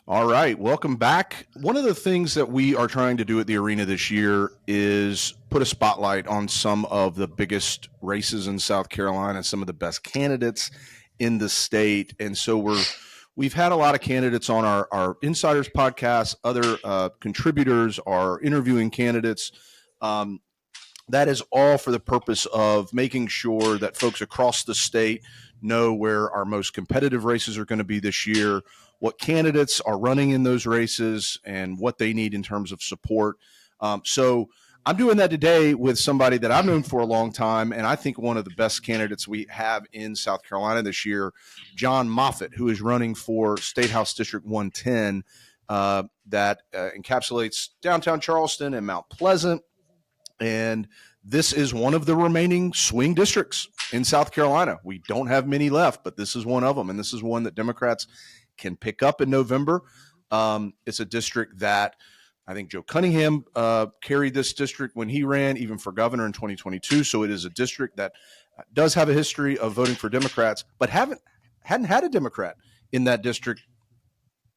All right, welcome back. One of the things that we are trying to do at the arena this year is put a spotlight on some of the biggest races in South Carolina, some of the best candidates in the state. And so we've had a lot of candidates on our Insiders podcast, other contributors are interviewing candidates. That is all for the purpose of making sure that folks across the state know where our most competitive races are going to be this year, what candidates are running in those races, and what they need in terms of support. So I'm doing that today with somebody that I've known for a long time, and I think one of the best candidates we have in South Carolina this year, John Moffett, who is running for State House District 110, that encapsulates downtown Charleston and Mount Pleasant. And this is one of the remaining swing districts in South Carolina. We don't have many left, but this is one of them. And this is one that Democrats can pick up in November. It's a district that I think Joe Cunningham carried this district when he ran, even for governor in 2022. So it is a district that does have a history of voting for Democrats, but hadn't had a Democrat in that district,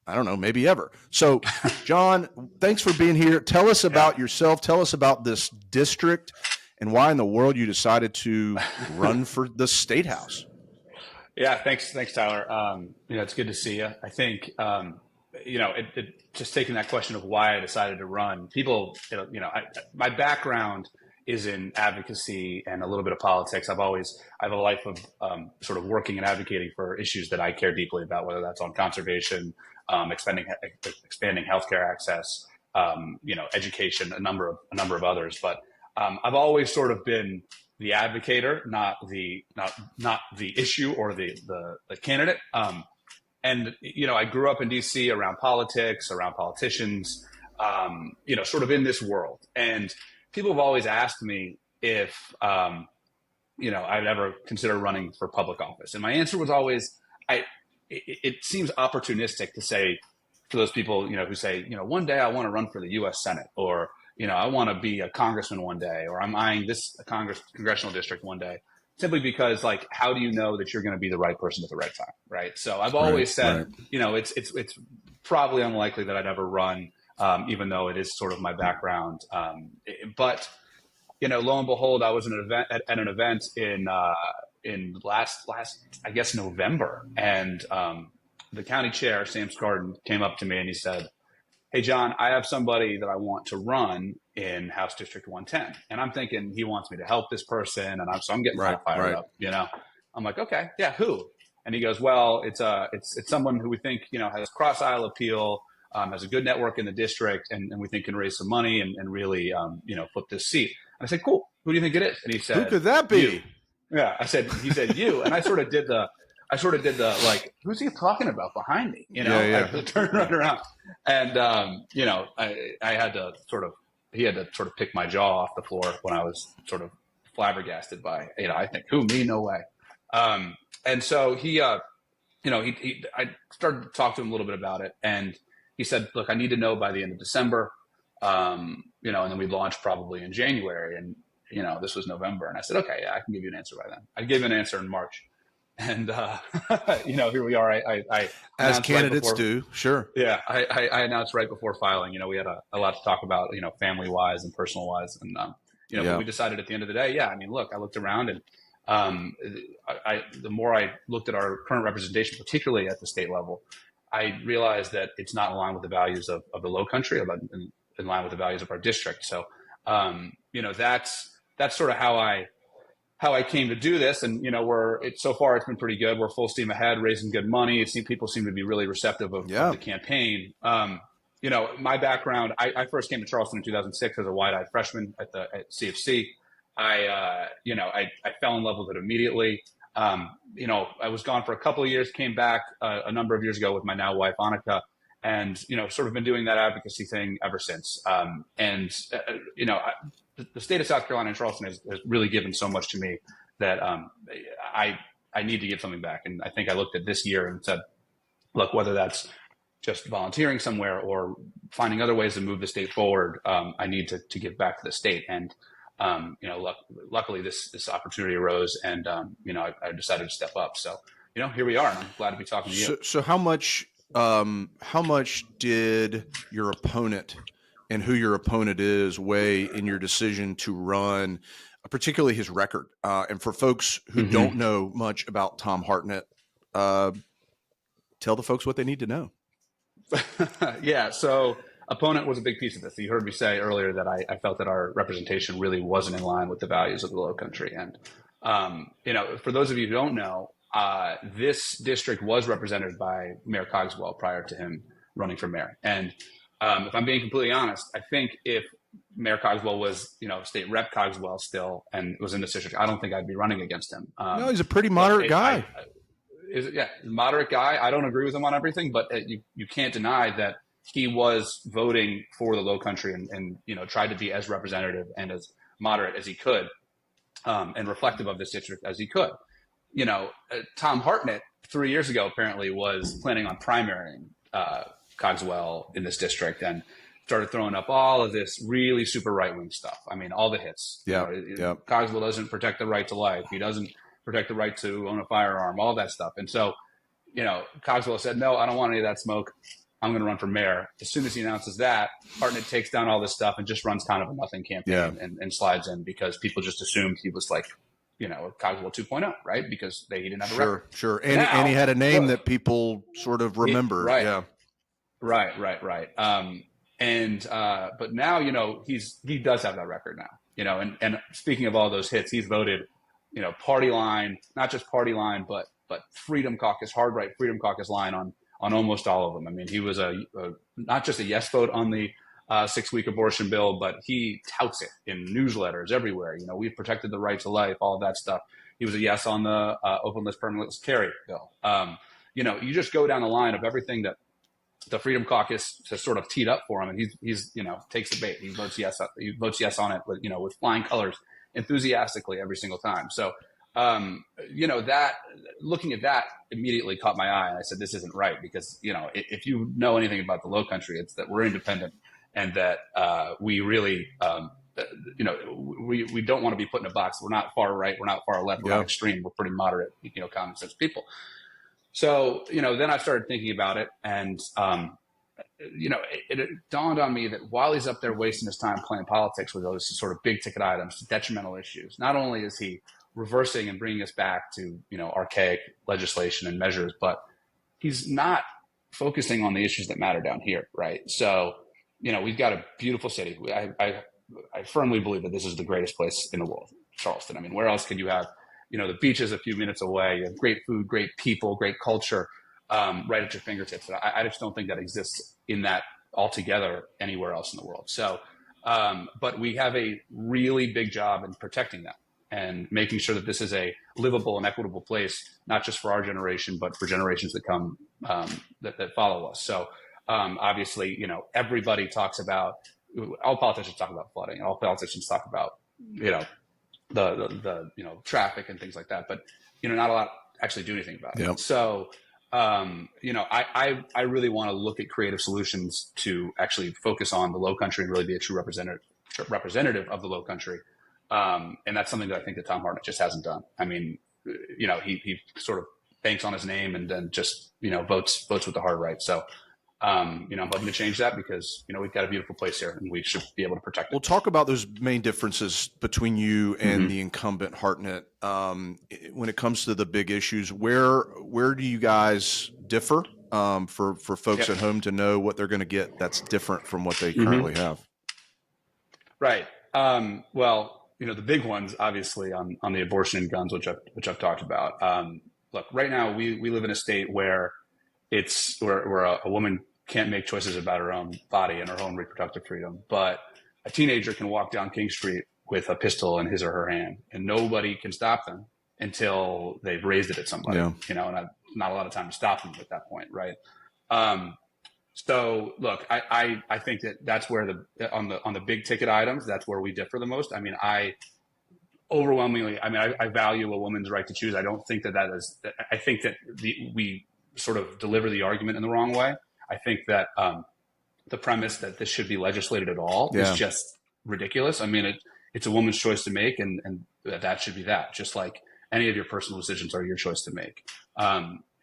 I don't know, maybe ever. So, John, thanks for being here. Tell us about yourself. Tell us about this district and why in the world you decided to run for the State House. Yeah, thanks, Tyler. It's good to see you. I think, just taking that question of why I decided to run, people, my background is in advocacy and a little bit of politics. I have a life of sort of working and advocating for issues that I care deeply about, whether that's on conservation, expanding healthcare access, education, a number of others. But I've always sort of been the advocator, not the issue or the candidate. And I grew up in DC around politics, around politicians, sort of in this world. And people have always asked me if I'd ever consider running for public office, and my answer was always, it seems opportunistic to say to those people, who say, one day I want to run for the U.S. Senate, or I want to be a congressman one day, or I'm eyeing this congressional district one day, simply because, like, how do you know that you're going to be the right person at the right time, right? So I've always said, it's probably unlikely that I'd ever run, even though it is sort of my background. But lo and behold, I was at an event in last I guess November, and the county chair, Sam Scardon, came up to me and he said, "Hey, John, I have somebody that I want to run in House District 110. And I'm thinking he wants me to help this person. And I'm getting fired up, I'm like, okay, yeah, who? And he goes, well, it's someone who we think, has cross aisle appeal, has a good network in the district, and we think can raise some money and really, flip this seat. And I said, cool. Who do you think it is? And he said, who could that be? You. Yeah. He said, you. And I sort of did the, like, who's he talking about behind me? I turned right around, and I had to he had to sort of pick my jaw off the floor when I was sort of flabbergasted by, I think, who, me? No way. And so I started to talk to him a little bit about it, and he said, look, I need to know by the end of December, and then we'd launch probably in January, and this was November, and I said, okay, yeah, I can give you an answer by then. I gave an answer in March. And, here we are. I as candidates do. Sure. Yeah. I announced right before filing, we had a lot to talk about, family wise and personal wise. And, but we decided at the end of the day, look, I looked around, and, the more I looked at our current representation, particularly at the state level, I realized that it's not in line with the values of the Low Country, but in line with the values of our district. So, that's sort of how I came to do this. And, so far it's been pretty good. We're full steam ahead, raising good money. People seem to be really receptive of the campaign. My background, I first came to Charleston in 2006 as a wide-eyed freshman at CofC. I fell in love with it immediately. I was gone for a couple of years, came back a number of years ago with my now wife, Annika, and, sort of been doing that advocacy thing ever since. The state of South Carolina and Charleston has really given so much to me that I need to give something back. And I think I looked at this year and said, look, whether that's just volunteering somewhere or finding other ways to move the state forward, I need to give back to the state. And, luckily this opportunity arose, and, I decided to step up. So, here we are, and I'm glad to be talking to you. So how much how much did your opponent and who your opponent is weigh in your decision to run, particularly his record? And for folks who don't know much about Tom Hartnett, tell the folks what they need to know. Yeah. So opponent was a big piece of this. You heard me say earlier that I felt that our representation really wasn't in line with the values of the Low Country. And, for those of you who don't know, this district was represented by Mayor Cogswell prior to him running for mayor. And if I'm being completely honest, I think if Mayor Cogswell was, State Rep Cogswell still and was in this district, I don't think I'd be running against him. No, he's a pretty moderate guy. Moderate guy. I don't agree with him on everything, but you can't deny that he was voting for the Low Country and tried to be as representative and as moderate as he could, and reflective of this district as he could. Tom Hartnett 3 years ago apparently was planning on primarying Cogswell in this district and started throwing up all of this really super right-wing stuff. I mean, all the hits. Cogswell doesn't protect the right to life. He doesn't protect the right to own a firearm, all that stuff. And so, Cogswell said, no, I don't want any of that smoke. I'm going to run for mayor. As soon as he announces that, Hartnett takes down all this stuff and just runs kind of a nothing campaign and slides in because people just assumed he was like, Cogswell 2.0, right? Because he didn't have a record. Sure. And he had a name that people sort of remember. Right. Yeah. Right. But now, he does have that record now, and speaking of all those hits, he's voted, party line, not just party line, but Freedom Caucus, hard right Freedom Caucus line on almost all of them. I mean, he was not just a yes vote on the 6-week abortion bill, but he touts it in newsletters everywhere. We've protected the right to life, all of that stuff. He was a yes on the open list permanent list carry bill. You just go down the line of everything that the Freedom Caucus has sort of teed up for him, and he's takes the bait. He votes yes on it with flying colors, enthusiastically every single time. So, that looking at that immediately caught my eye, and I said, this isn't right because, if you know anything about the Low Country, it's that we're independent and that we really, we don't want to be put in a box. We're not far right. We're not far left. We're not extreme. We're pretty moderate, common sense people. So, then I started thinking about it and, it dawned on me that while he's up there wasting his time playing politics with those sort of big ticket items, detrimental issues, not only is he reversing and bringing us back to, archaic legislation and measures, but he's not focusing on the issues that matter down here. Right. So, we've got a beautiful city. I firmly believe that this is the greatest place in the world, Charleston. I mean, where else could you have, the beach is a few minutes away. You have great food, great people, great culture, right at your fingertips. I just don't think that exists in that altogether anywhere else in the world. So, but we have a really big job in protecting that and making sure that this is a livable and equitable place, not just for our generation, but for generations that come, that follow us. So, obviously, everybody talks about, all politicians talk about flooding, all politicians talk about, the traffic and things like that, but, not a lot actually do anything about it. So, I really want to look at creative solutions to actually focus on the Low Country and really be a true representative of the Low Country. And that's something that I think that Tom Hartnett just hasn't done. I mean, he sort of banks on his name and then just, votes with the hard right. So, I'm hoping to change that because, we've got a beautiful place here and we should be able to protect it. We'll talk about those main differences between you and the incumbent Hartnett. When it comes to the big issues, where do you guys differ, for folks at home to know what they're going to get that's different from what they currently have? Right. Well, the big ones, obviously, on the abortion and guns, which I've talked about. Look, right now we live in a state where where a woman can't make choices about her own body and her own reproductive freedom, but a teenager can walk down King Street with a pistol in his or her hand, and nobody can stop them until they've raised it at somebody. And not a lot of time to stop them at that point, right? So look, I think that's where on the big ticket items, that's where we differ the most. I mean, I value a woman's right to choose. I don't think that is. I think that we sort of deliver the argument in the wrong way. I think that the premise that this should be legislated at all is just ridiculous. I mean, it's a woman's choice to make, and that should be that. Just like any of your personal decisions are your choice to make.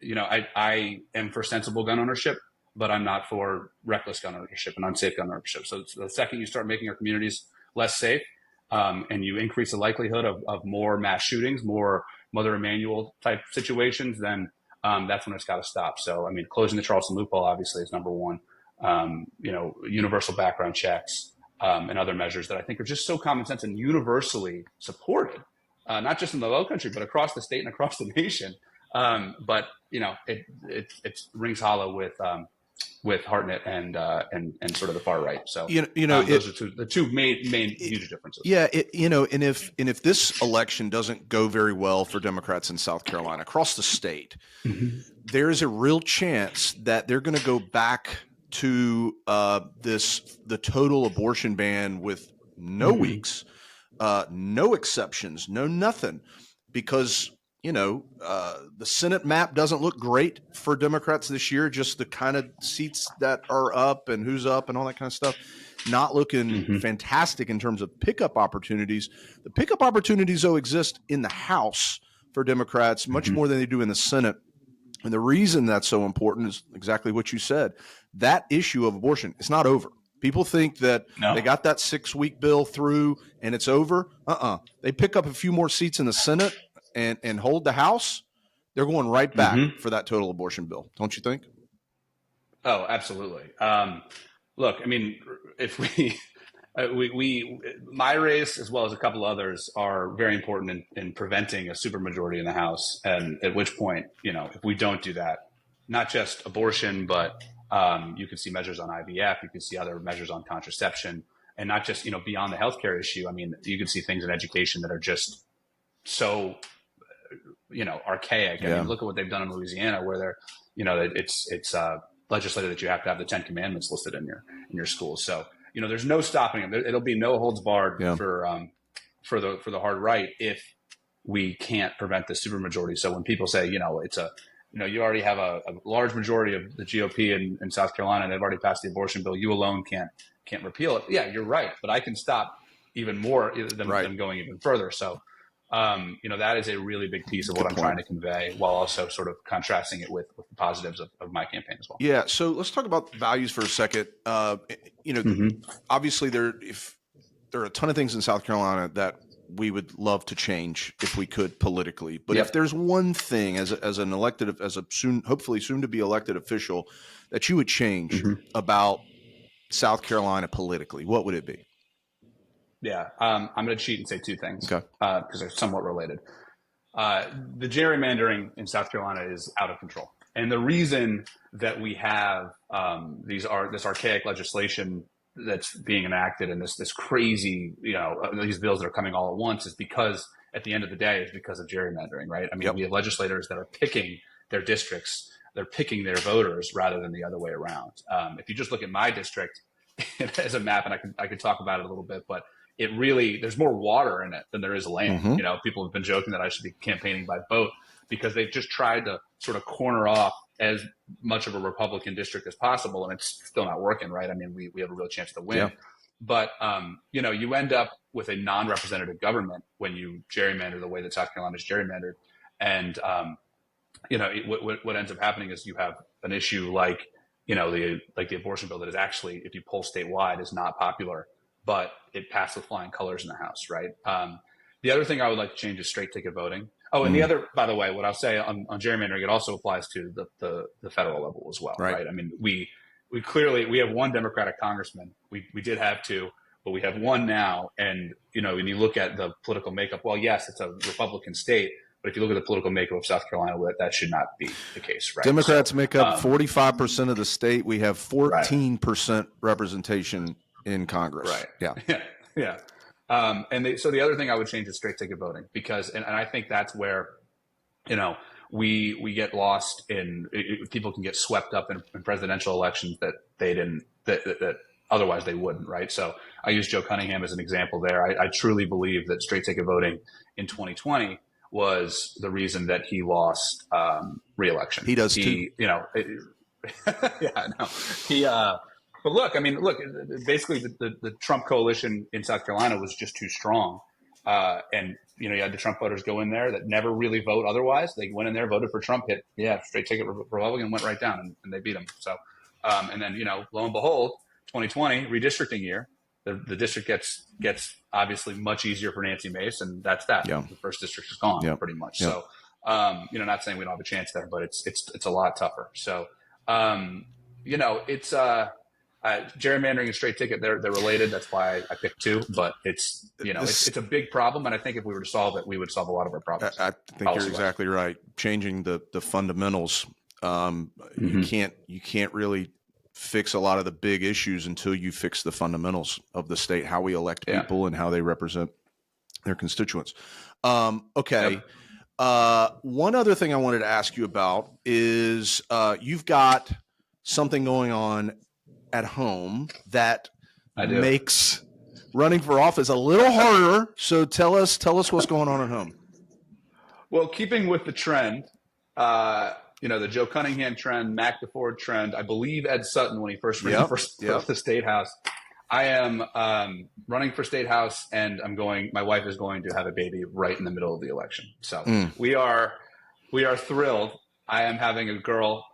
I am for sensible gun ownership, but I'm not for reckless gun ownership and unsafe gun ownership. So the second you start making our communities less safe, and you increase the likelihood of more mass shootings, more Mother Emanuel type situations, then that's when it's got to stop. So, I mean, closing the Charleston loophole obviously is number one. Universal background checks, and other measures that I think are just so common sense and universally supported, not just in the Low Country, but across the state and across the nation. But it rings hollow with Hartnett and sort of the far right. So those are the two main huge differences. Yeah, and if this election doesn't go very well for Democrats in South Carolina across the state, there is a real chance that they're going to go back to the total abortion ban with no weeks, no exceptions, no nothing, because the Senate map doesn't look great for Democrats this year. Just the kind of seats that are up and who's up and all that kind of stuff, not looking fantastic in terms of pickup opportunities. The pickup opportunities, though, exist in the House for Democrats much more than they do in the Senate. And the reason that's so important is exactly what you said. That issue of abortion, it's not over. People think that they got that 6-week bill through and it's over. They pick up a few more seats in the Senate and hold the House. They're going right back for that total abortion bill. Don't you think? Oh, absolutely. Look, I mean, if my race, as well as a couple others, are very important in preventing a supermajority in the House. And at which point, if we don't do that, not just abortion, but you can see measures on IVF, you can see other measures on contraception, and not just, beyond the healthcare issue. I mean, you can see things in education that are just so, archaic. I mean, look at what they've done in Louisiana, where they're, it's legislated that you have to have the 10 Commandments listed in your schools. So, there's no stopping them. It'll be no holds barred for the hard right if we can't prevent the supermajority. So when people say, you already have a large majority of the GOP in South Carolina, and they've already passed the abortion bill, you alone can't repeal it. Yeah, you're right, but I can stop even more than going even further. So, that is a really big piece of what I'm trying to convey, while also sort of contrasting it with the positives of my campaign as well. Yeah. So let's talk about values for a second. Obviously there are a ton of things in South Carolina that we would love to change if we could politically. But if there's one thing as an elected, as a hopefully soon to be elected official, that you would change about South Carolina politically, what would it be? Yeah, I'm going to cheat and say two things because they're somewhat related. The gerrymandering in South Carolina is out of control. And the reason that we have this archaic legislation that's being enacted and this crazy, these bills that are coming all at once is because at the end of the day, it's because of gerrymandering, right? I mean, we have legislators that are picking their districts, they're picking their voters rather than the other way around. If you just look at my district as a map, and I could talk about it a little bit, but it really, there's more water in it than there is land. People have been joking that I should be campaigning by boat because they've just tried to sort of corner off as much of a Republican district as possible, and it's still not working, right? I mean, we have a real chance to win. But, you end up with a non-representative government when you gerrymander the way that South Carolina is gerrymandered. And, what ends up happening is you have an issue like the abortion bill that is actually, if you poll statewide, is not popular, but it passed with flying colors in the House, right? The other thing I would like to change is straight ticket voting. Oh, and the other, by the way, what I'll say on gerrymandering, it also applies to the federal level as well, right? I mean, we clearly have one Democratic congressman. We did have two, but we have one now. And, when you look at the political makeup, well, yes, it's a Republican state, but if you look at the political makeup of South Carolina, that should not be the case, right? Democrats make up 45% of the state. We have 14% representation in Congress. Right. Yeah. So the other thing I would change is straight ticket voting because, and I think that's where, we get lost in, people can get swept up in presidential elections that they didn't, that otherwise they wouldn't, right? So I use Joe Cunningham as an example there. I truly believe that straight ticket voting in 2020 was the reason that he lost re-election. He does too. Yeah, I know. But look, basically the Trump coalition in South Carolina was just too strong. And you had the Trump voters go in there that never really vote otherwise. They went in there, voted for Trump, hit straight ticket Republican, went right down, and they beat him. So, and then lo and behold, 2020 redistricting year, the district gets obviously much easier for Nancy Mace, and that's that. Yeah. The first district is gone pretty much. Yeah. So, not saying we don't have a chance there, but it's a lot tougher. So, it's gerrymandering and straight ticket. They're related. That's why I picked two. But it's it's a big problem, and I think if we were to solve it, we would solve a lot of our problems. I think you're exactly right. Changing the fundamentals. You can't really fix a lot of the big issues until you fix the fundamentals of the state, how we elect people and how they represent their constituents. Okay. Yep. One other thing I wanted to ask you about is you've got something going on at home that makes running for office a little harder. So tell us what's going on at home. Well, keeping with the trend, the Joe Cunningham trend, Mac DeFord trend, I believe Ed Sutton when he first ran for the State House. I am running for State House, and my wife is going to have a baby right in the middle of the election. So we are thrilled. I am having a girl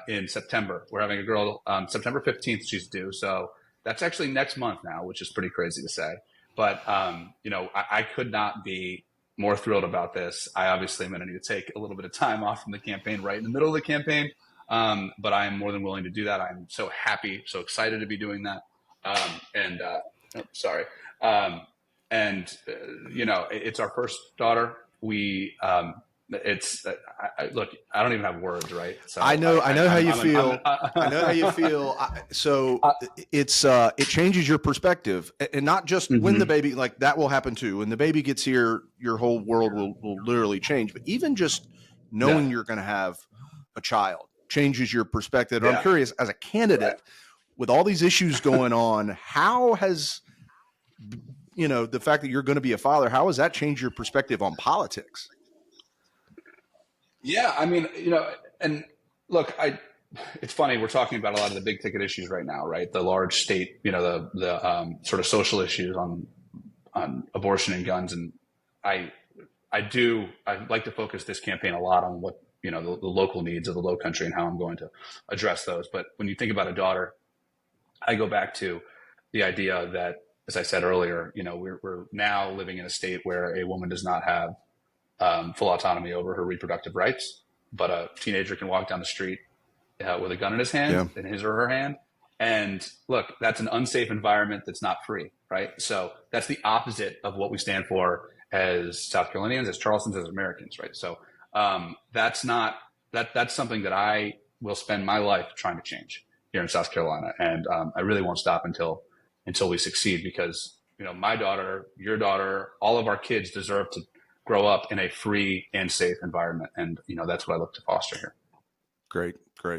in September. We're having a girl September 15th. She's due. So that's actually next month now, which is pretty crazy to say. But, I could not be more thrilled about this. I obviously am going to need to take a little bit of time off from the campaign right in the middle of the campaign. But I am more than willing to do that. I'm so happy, so excited to be doing that. It's our first daughter. Look, I don't even have words, right? So I know how you feel. I know how you feel. It changes your perspective, and not just when the baby, like that will happen too. When the baby gets here, your whole world will literally change. But even just knowing you're going to have a child changes your perspective. I'm curious, as a candidate, with all these issues going on, how has the fact that you're going to be a father, how has that changed your perspective on politics? Yeah, I mean, and look, it's funny, we're talking about a lot of the big ticket issues right now, right? The large state, the sort of social issues on abortion and guns. And I'd like to focus this campaign a lot on what, the local needs of the Low Country and how I'm going to address those. But when you think about a daughter, I go back to the idea that, as I said earlier, we're now living in a state where a woman does not have full autonomy over her reproductive rights, but a teenager can walk down the street with a gun in his hand, in his or her hand. And look, that's an unsafe environment that's not free, right? So that's the opposite of what we stand for as South Carolinians, as Charlestons, as Americans, right? So that's something that I will spend my life trying to change here in South Carolina. And I really won't stop until we succeed, because, my daughter, your daughter, all of our kids deserve to grow up in a free and safe environment. And, that's what I look to foster here. Great.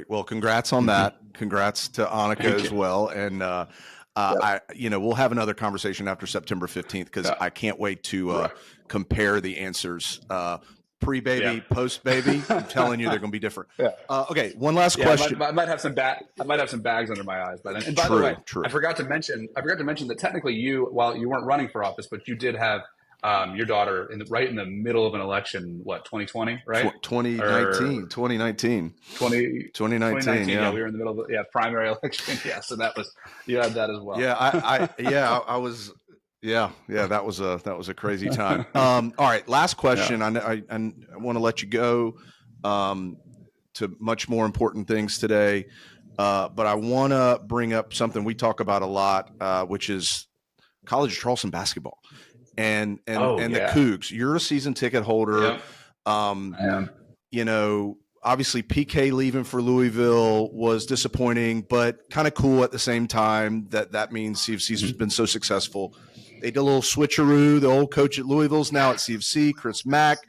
Well, congrats on that. Congrats to Annika as well. And, we'll have another conversation after September 15th, because I can't wait to compare the answers, pre-baby, post-baby. I'm telling you, they're going to be different. Okay. One last question. I might have some bags under my eyes by then. And by the way, I forgot to mention that technically while you weren't running for office, but you did have your daughter right in the middle of an election, 2020, right? 2019. 2019. Yeah, we were in the middle of primary election. Yeah, so you had that as well. Yeah, I was. Yeah, that was a crazy time. All right, last question. I want to let you go to much more important things today, but I want to bring up something we talk about a lot, which is College of Charleston basketball. And the Cougs. You're a season ticket holder. I am. Obviously PK leaving for Louisville was disappointing, but kind of cool at the same time. That means CFC's been so successful. They did a little switcheroo. The old coach at Louisville's now at CFC, Chris Mack.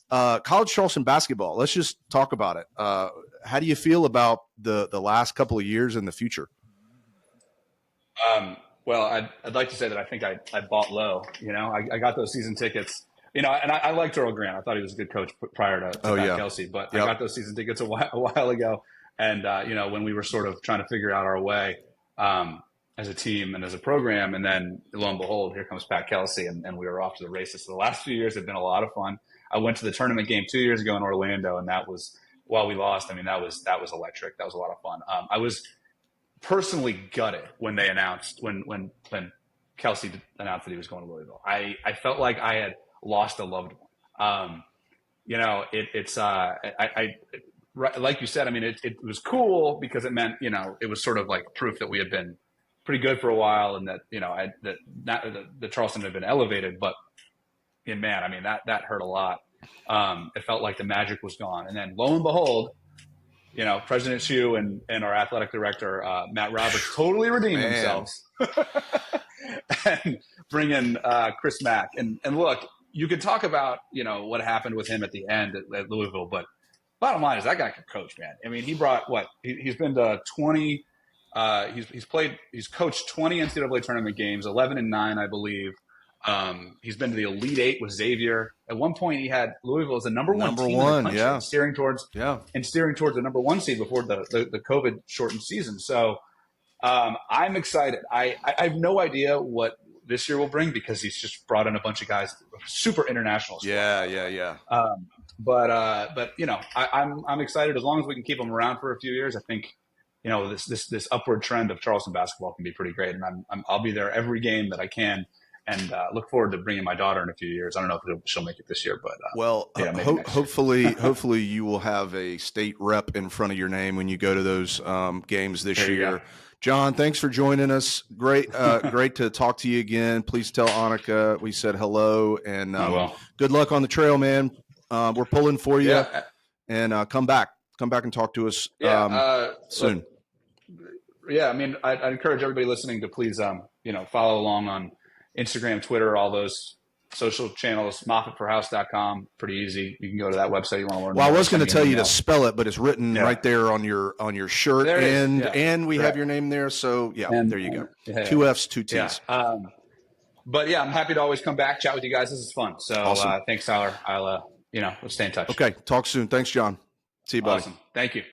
College of Charleston basketball. Let's just talk about it. How do you feel about the last couple of years and the future? Well, I'd like to say that I think I bought low. I got those season tickets. And I liked Earl Grant. I thought he was a good coach prior to Matt Kelsey. But I got those season tickets a while ago. And when we were sort of trying to figure out our way, and as a team and as a program. And then lo and behold, here comes Pat Kelsey, and we were off to the races. So the last few years have been a lot of fun. I went to the tournament game 2 years ago in Orlando, and that was, while we lost, I mean, that was electric. That was a lot of fun. I was personally gutted when they announced, when Kelsey announced that he was going to Louisville. I felt like I had lost a loved one. You know, like you said, I mean, it was cool because it meant, you know, it was sort of like proof that we had been pretty good for a while, and that, you know, the Charleston had been elevated. But man, I mean, that hurt a lot. It felt like the magic was gone. And then lo and behold, you know, President Chu and our athletic director, Matt Roberts, totally redeemed themselves and bring in Chris Mack. And look, you could talk about, you know, what happened with him at the end at Louisville, but bottom line is that guy can coach, man. I mean, he brought he's been to 20. He's coached 20 NCAA tournament games, 11-9, I believe. He's been to the Elite Eight with Xavier. At one point, he had Louisville as the number one team in the country, steering towards the number one seed before the COVID shortened season. So I'm excited. I have no idea what this year will bring because he's just brought in a bunch of guys, super international. But you know, I'm excited as long as we can keep them around for a few years. I think, you know, this upward trend of Charleston basketball can be pretty great, and I'll be there every game that I can, and look forward to bringing my daughter in a few years. I don't know if she'll make it this year, but hopefully you will have a state rep in front of your name when you go to those games this year. John, thanks for joining us. Great to talk to you again. Please tell Annika we said hello, and good luck on the trail, man. We're pulling for you, and come back and talk to us soon. I mean, I'd encourage everybody listening to please, you know, follow along on Instagram, Twitter, all those social channels. MoffittForHouse.com, pretty easy. You can go to that website. You want to learn. Well, I was going to tell you to spell it, but it's written right there on your shirt, and we have your name there. So there you go. 2 F's, 2 T's. But yeah, I'm happy to always come back, chat with you guys. This is fun. So awesome. Thanks, Tyler. I'll let's stay in touch. Okay, talk soon. Thanks, John. See you, buddy. Awesome. Thank you.